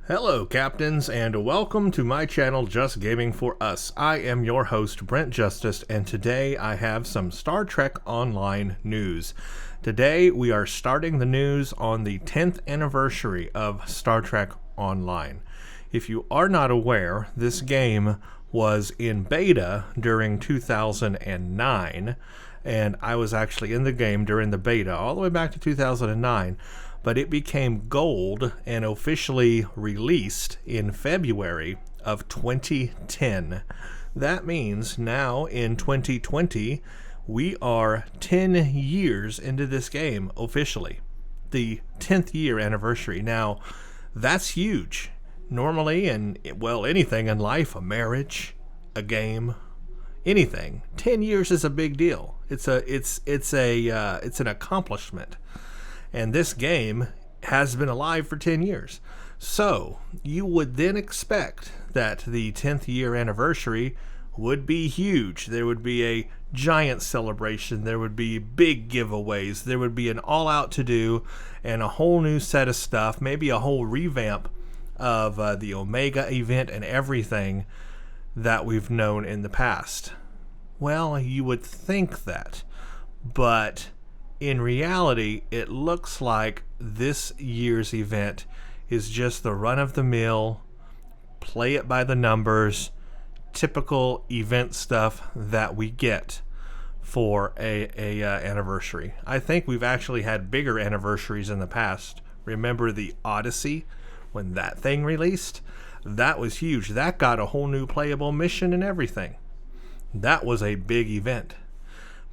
Hello, Captains, and welcome to my channel, Just Gaming for Us. I am your host, Brent Justice, and today I have some Star Trek Online news. Today, we are starting the news on the 10th anniversary of Star Trek Online. If you are not aware, this game was in beta during 2009, and I was actually in the game during the beta all the way back to 2009. But it became gold and officially released in February of 2010. That means now in 2020, we are 10 years into this game officially. The 10th year anniversary. Now, that's huge. Normally, anything in life, a marriage, a game, anything, 10 years is a big deal. It's an accomplishment. And this game has been alive for 10 years. So, you would then expect that the 10th year anniversary would be huge. There would be a giant celebration. There would be big giveaways. There would be an all-out to-do and a whole new set of stuff. Maybe a whole revamp of the Omega event and everything that we've known in the past. Well, you would think that. But in reality, it looks like this year's event is just the run-of-the-mill, play it by the numbers, typical event stuff that we get for a anniversary. I think we've actually had bigger anniversaries in the past. Remember the Odyssey, when that thing released? That was huge. That got a whole new playable mission and everything. That was a big event.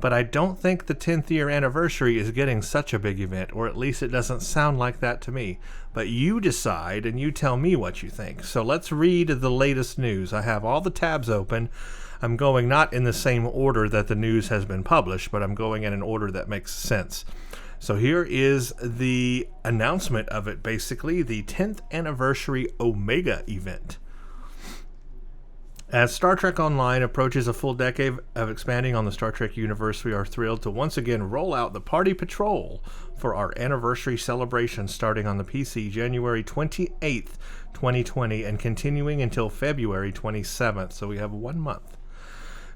But I don't think the 10th year anniversary is getting such a big event, or at least it doesn't sound like that to me. But you decide and you tell me what you think. So let's read the latest news. I have all the tabs open. I'm going not in the same order that the news has been published, but I'm going in an order that makes sense. So here is the announcement of it, basically, the 10th anniversary Omega event. As Star Trek Online approaches a full decade of expanding on the Star Trek universe, we are thrilled to once again roll out the Party Patrol for our anniversary celebration starting on the PC January 28th, 2020 and continuing until February 27th, so we have 1 month.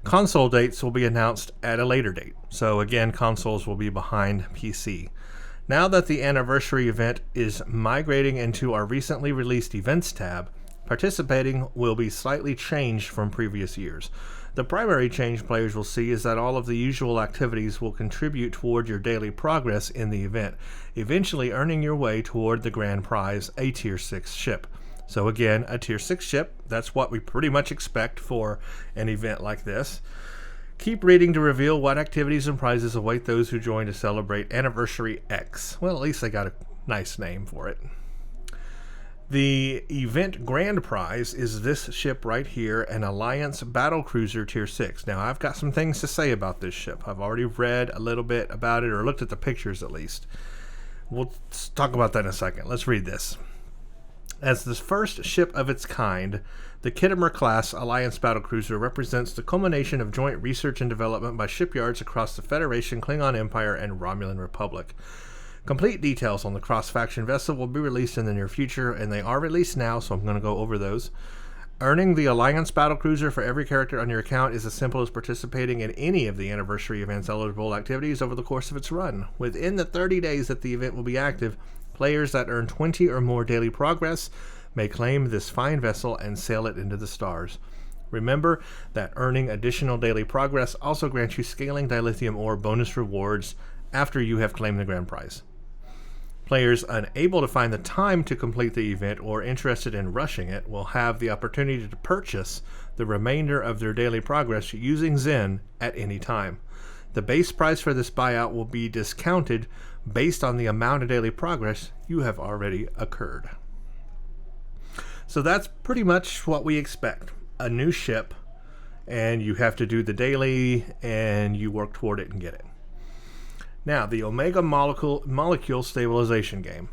Console dates will be announced at a later date, so again, consoles will be behind PC. Now that the anniversary event is migrating into our recently released Events tab, participating will be slightly changed from previous years. The primary change players will see is that all of the usual activities will contribute toward your daily progress in the event, eventually earning your way toward the grand prize, a Tier 6 ship. So again, a Tier 6 ship, that's what we pretty much expect for an event like this. Keep reading to reveal what activities and prizes await those who join to celebrate Anniversary X. Well, at least they got a nice name for it. The event grand prize is this ship right here, an Alliance Battlecruiser Tier 6. Now, I've got some things to say about this ship. I've already read a little bit about it, or looked at the pictures at least. We'll talk about that in a second. Let's read this. As the first ship of its kind, the Kittimer-class Alliance Battlecruiser represents the culmination of joint research and development by shipyards across the Federation, Klingon Empire, and Romulan Republic. Complete details on the cross-faction vessel will be released in the near future, and they are released now, so I'm going to go over those. Earning the Alliance Battlecruiser for every character on your account is as simple as participating in any of the anniversary event's eligible activities over the course of its run. Within the 30 days that the event will be active, players that earn 20 or more daily progress may claim this fine vessel and sail it into the stars. Remember that earning additional daily progress also grants you scaling dilithium ore bonus rewards after you have claimed the grand prize. Players unable to find the time to complete the event or interested in rushing it will have the opportunity to purchase the remainder of their daily progress using Zen at any time. The base price for this buyout will be discounted based on the amount of daily progress you have already occurred. So that's pretty much what we expect. A new ship, and you have to do the daily, and you work toward it and get it. Now, the Omega Molecule Stabilization game.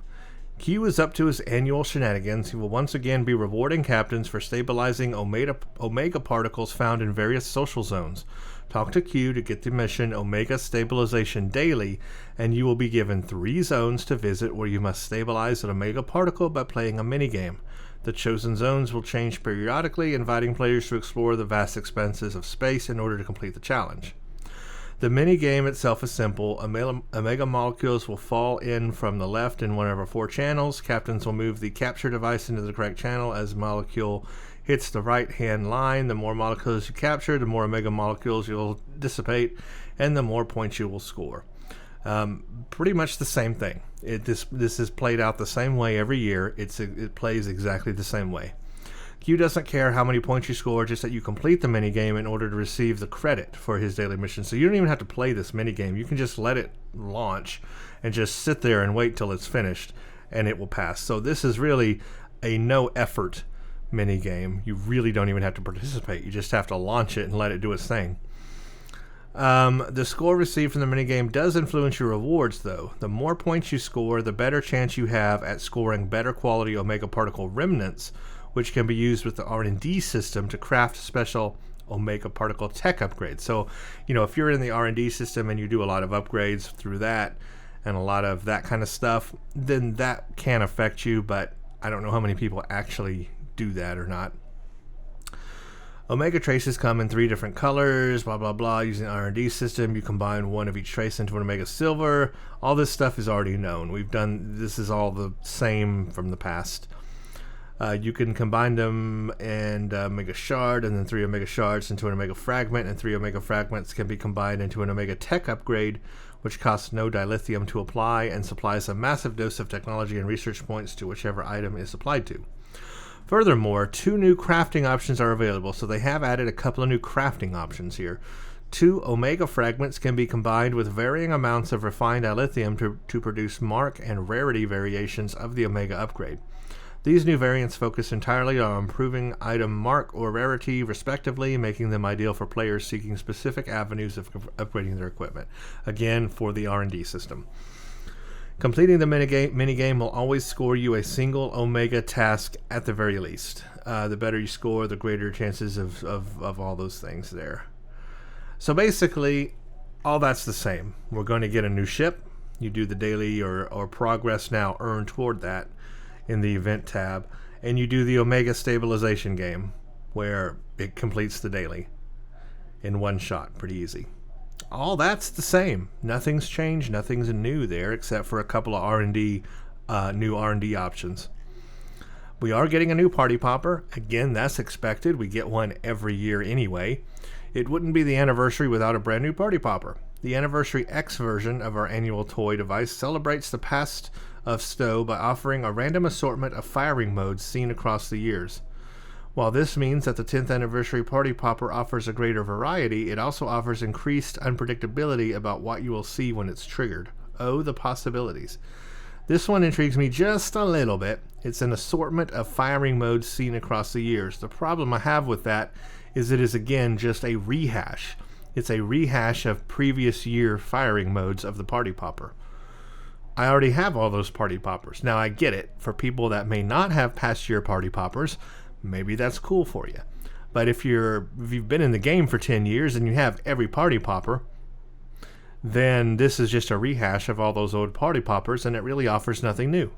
Q is up to his annual shenanigans. He will once again be rewarding captains for stabilizing Omega particles found in various social zones. Talk to Q to get the mission Omega Stabilization Daily, and you will be given 3 zones to visit where you must stabilize an Omega particle by playing a minigame. The chosen zones will change periodically, inviting players to explore the vast expanses of space in order to complete the challenge. The minigame itself is simple. Omega molecules will fall in from the left in one of our 4 channels. Captains will move the capture device into the correct channel as molecule hits the right-hand line. The more molecules you capture, the more Omega molecules you'll dissipate, and the more points you will score. Pretty much the same thing. This is played out the same way every year. It plays exactly the same way. Q doesn't care how many points you score, just that you complete the minigame in order to receive the credit for his daily mission. So you don't even have to play this minigame. You can just let it launch and just sit there and wait till it's finished, and it will pass. So this is really a no-effort minigame. You really don't even have to participate. You just have to launch it and let it do its thing. The score received from the minigame does influence your rewards, though. The more points you score, the better chance you have at scoring better quality Omega particle remnants, which can be used with the R&D system to craft special Omega particle tech upgrades. So, if you're in the R&D system and you do a lot of upgrades through that and a lot of that kind of stuff, then that can affect you, but I don't know how many people actually do that or not. Omega traces come in 3 different colors, blah, blah, blah. Using the R&D system, you combine one of each trace into an Omega Silver. All this stuff is already known. This is all the same from the past. You can combine them and Omega Shard, and then 3 Omega Shards into an Omega Fragment, and 3 Omega Fragments can be combined into an Omega Tech Upgrade, which costs no dilithium to apply and supplies a massive dose of technology and research points to whichever item is applied to. Furthermore, 2 new crafting options are available, so they have added a couple of new crafting options here. 2 Omega Fragments can be combined with varying amounts of refined dilithium to produce mark and rarity variations of the Omega upgrade. These new variants focus entirely on improving item mark or rarity, respectively, making them ideal for players seeking specific avenues of upgrading their equipment. Again, for the R&D system. Completing the minigame will always score you a single Omega task at the very least. The better you score, the greater chances of all those things there. So basically, all that's the same. We're going to get a new ship. You do the daily or progress now earned toward that in the event tab, and you do the Omega Stabilization game, where it completes the daily in one shot. Pretty easy. All that's the same. Nothing's changed. Nothing's new there, except for a couple of new R&D options. We are getting a new party popper. Again, that's expected. We get one every year anyway. It wouldn't be the anniversary without a brand new party popper. The Anniversary X version of our annual toy device celebrates the past of Stowe by offering a random assortment of firing modes seen across the years. While this means that the 10th Anniversary Party Popper offers a greater variety, it also offers increased unpredictability about what you will see when it's triggered. Oh, the possibilities. This one intrigues me just a little bit. It's an assortment of firing modes seen across the years. The problem I have with that is it is, again, just a rehash. It's a rehash of previous year firing modes of the Party Popper. I already have all those party poppers. Now, I get it. For people that may not have past year party poppers, maybe that's cool for you. But if you've been in the game for 10 years and you have every party popper, then this is just a rehash of all those old party poppers, and it really offers nothing new.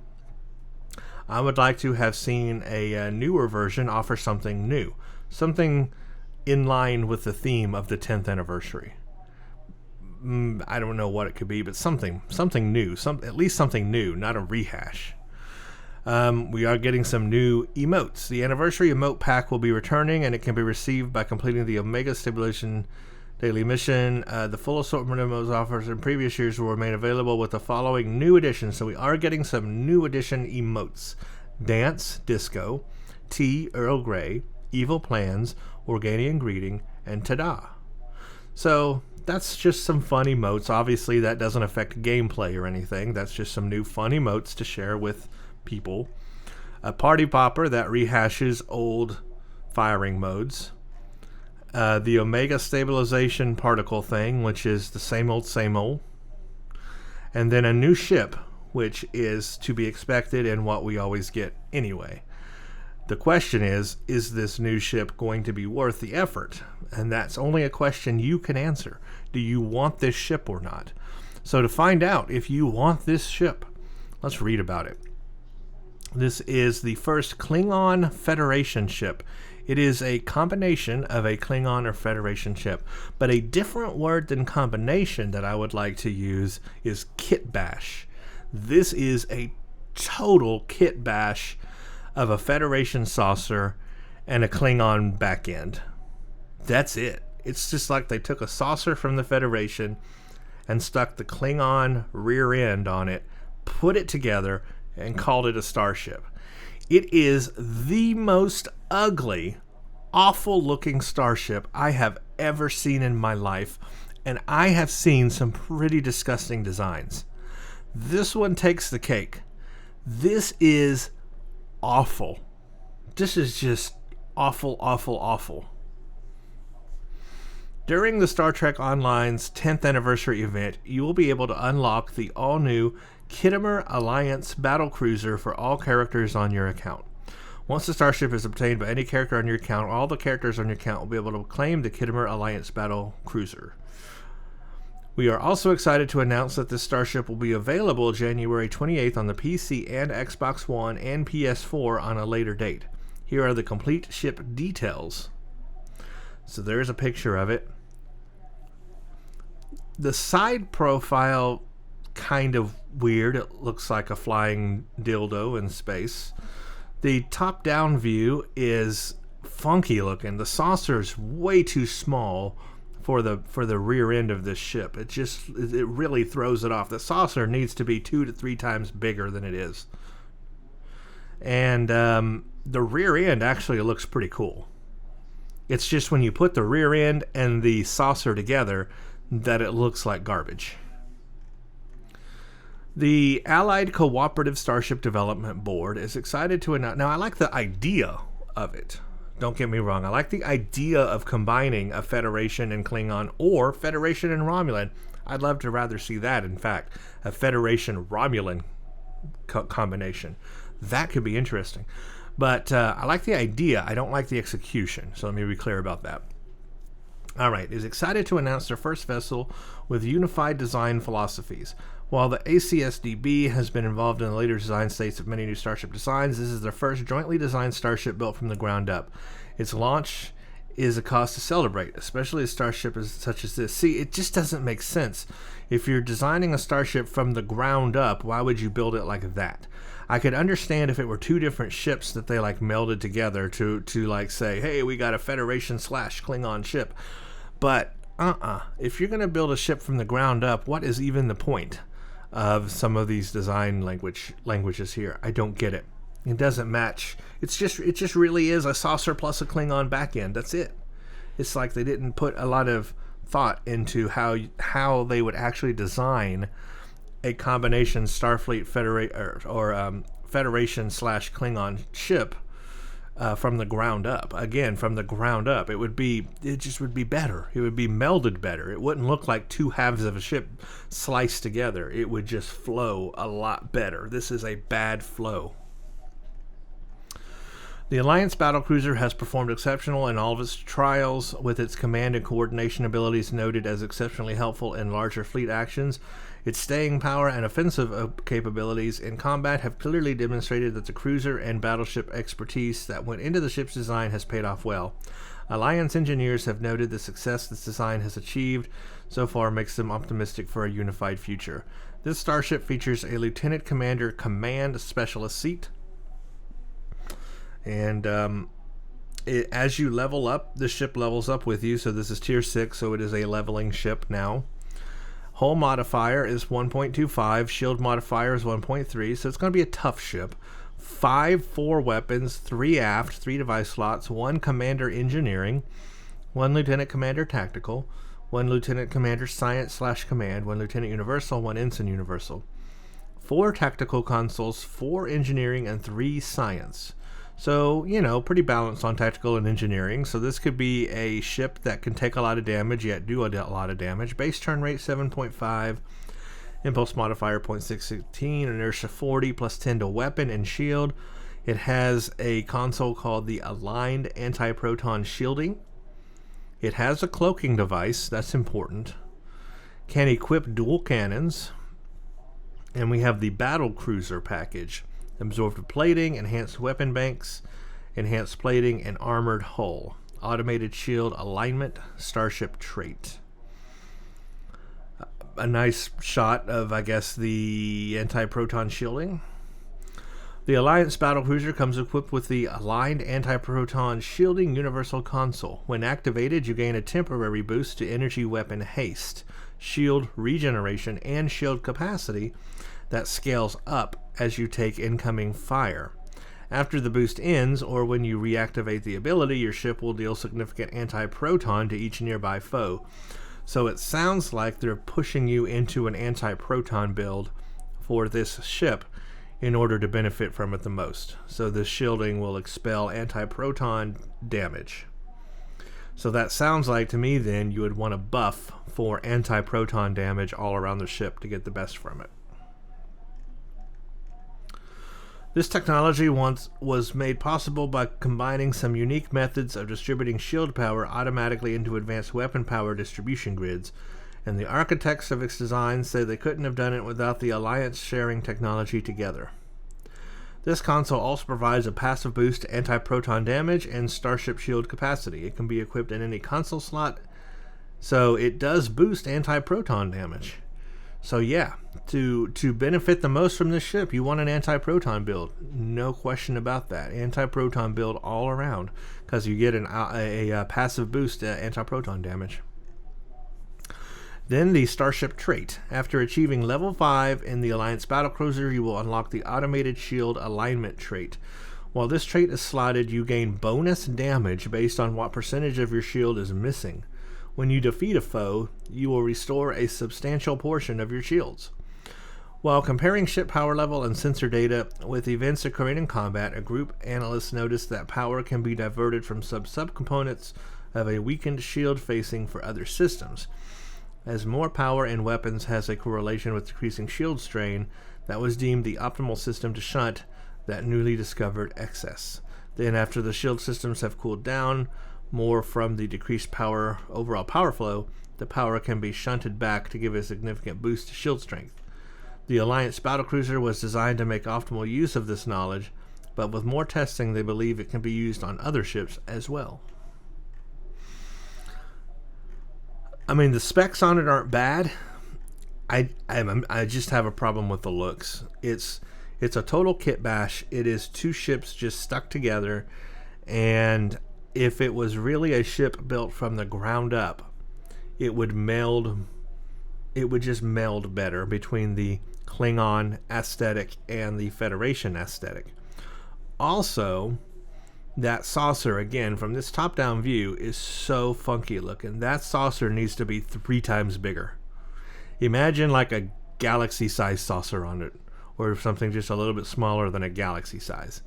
I would like to have seen a newer version offer something new. Something in line with the theme of the 10th anniversary. I don't know what it could be, but something new, at least something new, not a rehash. We are getting some new emotes. The anniversary emote pack will be returning, and it can be received by completing the Omega Stabilization Daily Mission. The full assortment of emotes offers in previous years will remain available with the following new additions. So we are getting some new edition emotes: Dance, Disco, Tea, Earl Grey, Evil Plans, Organian Greeting, and Ta-da. So that's just some fun emotes. Obviously, that doesn't affect gameplay or anything. That's just some new fun emotes to share with people. A party popper that rehashes old firing modes. The Omega Stabilization particle thing, which is the same old, same old. And then a new ship, which is to be expected and what we always get anyway. The question is this new ship going to be worth the effort? And that's only a question you can answer. Do you want this ship or not? So to find out if you want this ship, let's read about it. This is the first Klingon Federation ship. It is a combination of a Klingon or Federation ship. But a different word than combination that I would like to use is kit bash. This is a total kit bash of a Federation saucer and a Klingon back end. That's it. It's just like they took a saucer from the Federation and stuck the Klingon rear end on it, put it together, and called it a starship. It is the most ugly, awful looking starship I have ever seen in my life, and I have seen some pretty disgusting designs. This one takes the cake. This is awful. This is just awful, awful, awful. During the Star Trek Online's 10th anniversary event, you will be able to unlock the all-new Khitomer Alliance battlecruiser for all characters on your account. Once the starship is obtained by any character on your account, all the characters on your account will be able to claim the Khitomer Alliance battlecruiser. We are also excited to announce that this starship will be available January 28th on the PC and Xbox One and PS4 on a later date. Here are the complete ship details. So there's a picture of it. The side profile, kind of weird. It looks like a flying dildo in space. The top-down view is funky looking. The saucer's way too small for the rear end of this ship. It really throws it off. The saucer needs to be 2 to 3 times bigger than it is. And the rear end actually looks pretty cool. It's just when you put the rear end and the saucer together that it looks like garbage. The Allied Cooperative Starship Development Board is excited to announce... Now, I like the idea of it. Don't get me wrong. I like the idea of combining a Federation and Klingon or Federation and Romulan. I'd love to rather see that, in fact. A Federation-Romulan combination. That could be interesting. But I like the idea. I don't like the execution. So let me be clear about that. All right. Is excited to announce their first vessel with unified design philosophies. While the ACSDB has been involved in the later design states of many new starship designs, this is their first jointly designed starship built from the ground up. Its launch is a cause to celebrate, especially a starship such as this. See, it just doesn't make sense. If you're designing a starship from the ground up, why would you build it like that? I could understand if it were 2 different ships that they like melded together to like say, hey, we got a Federation / Klingon ship. But if you're going to build a ship from the ground up, what is even the point of some of these design languages here? I don't get it. It doesn't match. It just really is a saucer plus a Klingon back end. That's it. It's like they didn't put a lot of thought into how they would actually design a combination Starfleet Federation / Klingon ship from the ground up. Again, from the ground up, it just would be better. It would be melded better. It wouldn't look like 2 halves of a ship sliced together. It would just flow a lot better. This is a bad flow. The Alliance battlecruiser has performed exceptional in all of its trials, with its command and coordination abilities noted as exceptionally helpful in larger fleet actions. Its staying power and offensive capabilities in combat have clearly demonstrated that the cruiser and battleship expertise that went into the ship's design has paid off well. Alliance engineers have noted the success this design has achieved so far makes them optimistic for a unified future. This starship features a Lieutenant Commander Command Specialist seat. And as you level up, the ship levels up with you. So this is Tier 6, so it is a leveling ship now. Hull modifier is 1.25. Shield modifier is 1.3. So it's going to be a tough ship. 5 4 weapons, 3 aft, 3 device slots, 1 Commander Engineering, 1 Lieutenant Commander Tactical, 1 Lieutenant Commander Science / Command, 1 Lieutenant Universal, 1 Ensign Universal. 4 Tactical Consoles, 4 Engineering, and 3 Science. So, pretty balanced on tactical and engineering. So this could be a ship that can take a lot of damage, yet do a lot of damage. Base turn rate 7.5. Impulse modifier 0.616. Inertia 40 plus 10 to weapon and shield. It has a console called the Aligned Anti-Proton Shielding. It has a cloaking device, that's important. Can equip dual cannons. And we have the Battle Cruiser package. Absorbed plating, enhanced weapon banks, enhanced plating, and armored hull. Automated shield alignment, starship trait. A nice shot of, I guess, the anti-proton shielding. The Alliance Battlecruiser comes equipped with the Aligned Anti-Proton Shielding Universal Console. When activated, you gain a temporary boost to energy weapon haste, shield regeneration, and shield capacity that scales up as you take incoming fire. After the boost ends, or when you reactivate the ability, your ship will deal significant anti-proton to each nearby foe. So it sounds like they're pushing you into an anti-proton build for this ship in order to benefit from it the most. So the shielding will expel anti-proton damage. So that sounds like to me then you would want a buff for anti-proton damage all around the ship to get the best from it. This technology once was made possible by combining some unique methods of distributing shield power automatically into advanced weapon power distribution grids, and the architects of its design say they couldn't have done it without the Alliance sharing technology together. This console also provides a passive boost to anti-proton damage and starship shield capacity. It can be equipped in any console slot, so it does boost anti-proton damage. So yeah, to benefit the most from this ship, you want an anti-proton build. No question about that. Anti-proton build all around, because you get a passive boost to anti-proton damage. Then the Starship trait. After achieving level 5 in the Alliance Battlecruiser, you will unlock the Automated Shield Alignment trait. While this trait is slotted, you gain bonus damage based on what percentage of your shield is missing. When you defeat a foe, you will restore a substantial portion of your shields. While comparing ship power level and sensor data with events occurring in combat, a group analyst noticed that power can be diverted from subcomponents of a weakened shield facing for other systems. As more power in weapons has a correlation with decreasing shield strain, that was deemed the optimal system to shunt that newly discovered excess. Then after the shield systems have cooled down more from the decreased overall power flow, the power can be shunted back to give a significant boost to shield strength. The Alliance Battlecruiser was designed to make optimal use of this knowledge, but with more testing they believe it can be used on other ships as well. I mean, the specs on it aren't bad. I just have a problem with the looks. It's a total kit bash. It is two ships just stuck together, and if it was really a ship built from the ground up, it would just meld better between the Klingon aesthetic and the Federation aesthetic. Also, that saucer, again, from this top-down view, is so funky looking. That saucer needs to be 3 times bigger. Imagine like a galaxy-sized saucer on it, or something just a little bit smaller than a galaxy size.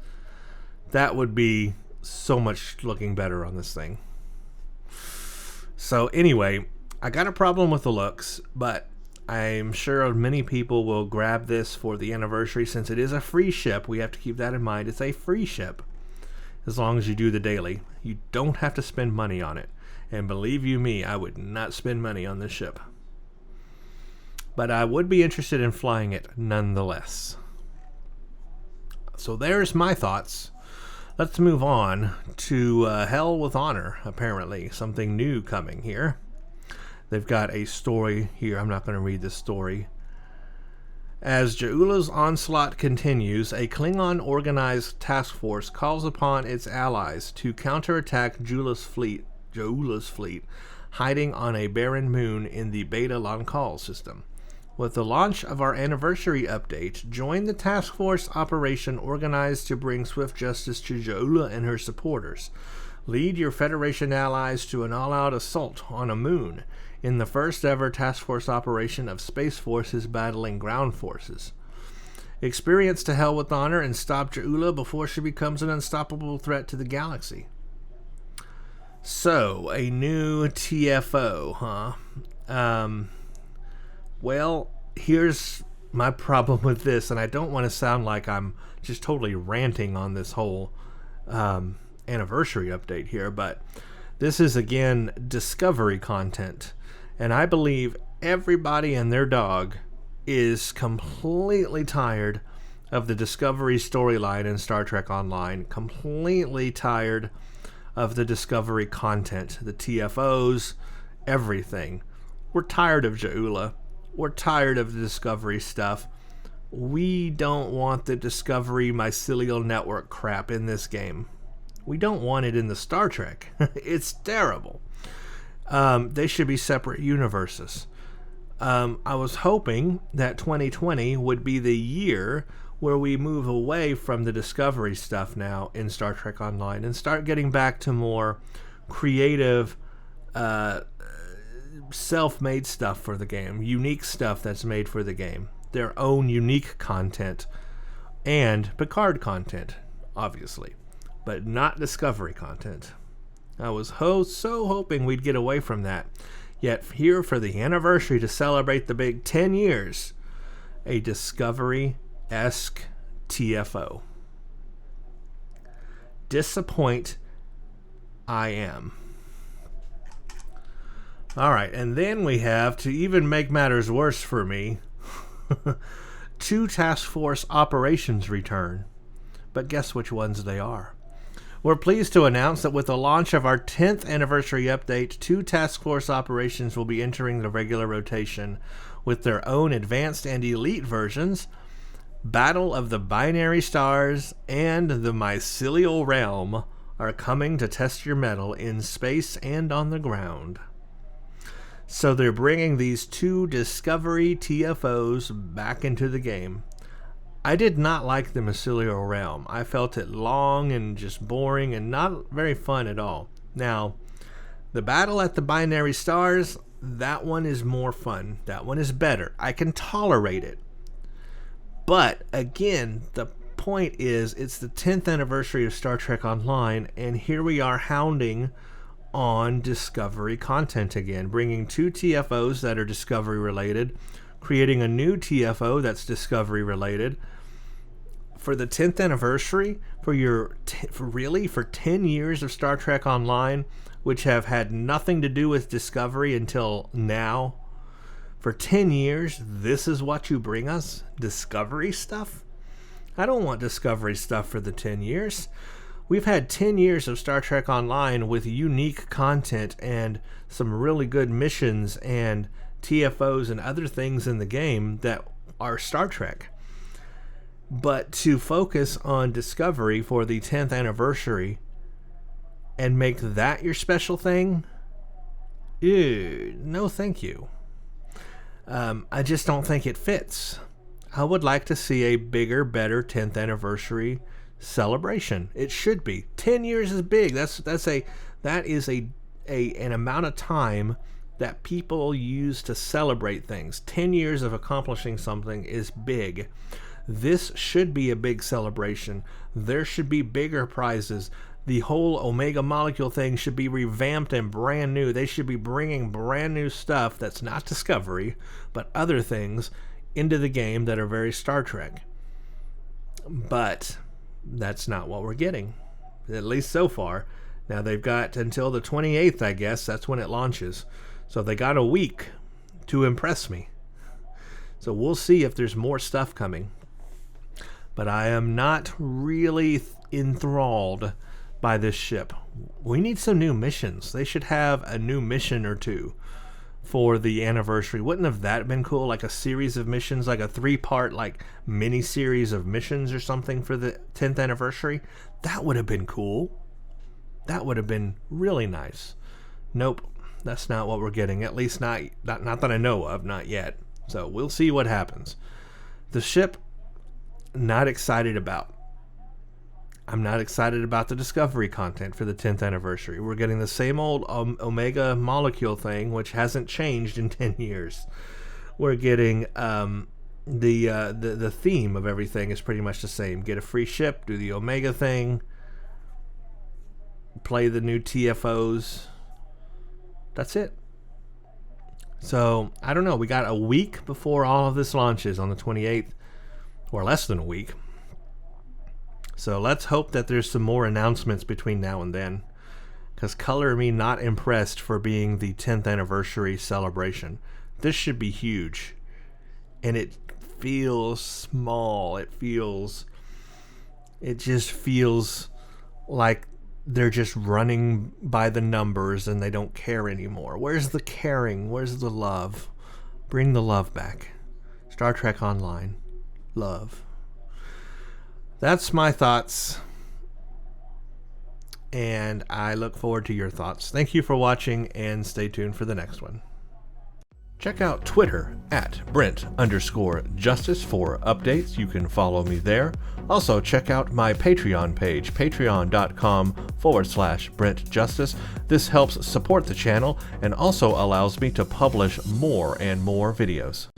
That would be so much looking better on this thing. So anyway, I got a problem with the looks, but I'm sure many people will grab this for the anniversary. Since it is a free ship, we have to keep that in mind. It's a free ship. As long as you do the daily, you don't have to spend money on it. And believe you me, I would not spend money on this ship. But I would be interested in flying it nonetheless. So there's my thoughts. Let's move on to Hell with Honor, apparently. Something new coming here. They've got a story here. I'm not going to read this story. As Jaula's onslaught continues, a Klingon organized task force calls upon its allies to counterattack Jaula's fleet, hiding on a barren moon in the Beta Lonkal system. With the launch of our anniversary update, join the task force operation organized to bring swift justice to Jaula and her supporters. Lead your Federation allies to an all-out assault on a moon in the first ever task force operation of space forces battling ground forces. Experience to Hell with Honor and stop Jaula before she becomes an unstoppable threat to the galaxy. So, a new TFO, huh? Well, here's my problem with this, and I don't want to sound like I'm just totally ranting on this whole anniversary update here, but this is again discovery content, and I believe everybody and their dog is completely tired of the Discovery storyline in Star Trek Online, completely tired of the Discovery content, the TFOs, everything. We're tired of Jaula. We're tired of the Discovery stuff. We don't want the Discovery mycelial network crap in this game. We don't want it in the Star Trek. It's terrible. They should be separate universes. I was hoping that 2020 would be the year where we move away from the Discovery stuff now in Star Trek Online and start getting back to more creative, self-made stuff for the game, unique stuff that's made for the game, their own unique content, and Picard content, obviously, but not Discovery content. I was so hoping we'd get away from that. Yet here for the anniversary to celebrate the big 10 years, a Discovery-esque TFO. Disappoint I am. Alright, and then we have, to even make matters worse for me, 2 Task Force operations return. But guess which ones they are. We're pleased to announce that with the launch of our 10th anniversary update, 2 Task Force operations will be entering the regular rotation with their own advanced and elite versions. Battle of the Binary Stars and the Mycelial Realm are coming to test your mettle in space and on the ground. So they're bringing these 2 Discovery TFOs back into the game. I did not like the Mycelial Realm. I felt it long and just boring and not very fun at all. Now, the Battle at the Binary Stars, that one is more fun. That one is better. I can tolerate it. But, again, the point is, it's the 10th anniversary of Star Trek Online, and here we are hounding on Discovery content again, bringing 2 TFOs that are Discovery related, creating a new TFO that's Discovery related. For the 10th anniversary, for 10 years of Star Trek Online, which have had nothing to do with Discovery until now, for 10 years, this is what you bring us? Discovery stuff? I don't want Discovery stuff for the 10 years. We've had 10 years of Star Trek Online with unique content and some really good missions and TFOs and other things in the game that are Star Trek. But to focus on Discovery for the 10th anniversary and make that your special thing? Ew, no thank you. I just don't think it fits. I would like to see a bigger, better 10th anniversary celebration. It should be. 10 years is big. That is an amount of time that people use to celebrate things. 10 years of accomplishing something is big. This should be a big celebration. There should be bigger prizes. The whole Omega Molecule thing should be revamped and brand new. They should be bringing brand new stuff that's not Discovery, but other things into the game that are very Star Trek. But that's not what we're getting, at least so far. Now they've got until the 28th, I guess. That's when it launches. So they got a week to impress me. So we'll see if there's more stuff coming. But I am not really enthralled by this ship. We need some new missions. They should have a new mission or 2 for the anniversary. Wouldn't have that been cool? Like a series of missions, like a 3-part like mini series of missions or something for the 10th anniversary? That would have been cool. That would have been really nice. Nope, that's not what we're getting. At least not that I know of, not yet. So we'll see what happens. The ship, not excited about. I'm not excited about the Discovery content for the 10th anniversary. We're getting the same old Omega Molecule thing, which hasn't changed in 10 years. We're getting the theme of everything is pretty much the same. Get a free ship, do the Omega thing, play the new TFOs. That's it. So, I don't know. We got a week before all of this launches on the 28th, or less than a week. So let's hope that there's some more announcements between now and then. Because color me not impressed for being the 10th anniversary celebration. This should be huge. And it feels small. It just feels like they're just running by the numbers and they don't care anymore. Where's the caring? Where's the love? Bring the love back. Star Trek Online. Love. That's my thoughts. And I look forward to your thoughts. Thank you for watching and stay tuned for the next one. Check out Twitter at Brent_Justice for updates. You can follow me there. Also, check out my Patreon page, patreon.com/Brent Justice. This helps support the channel and also allows me to publish more and more videos.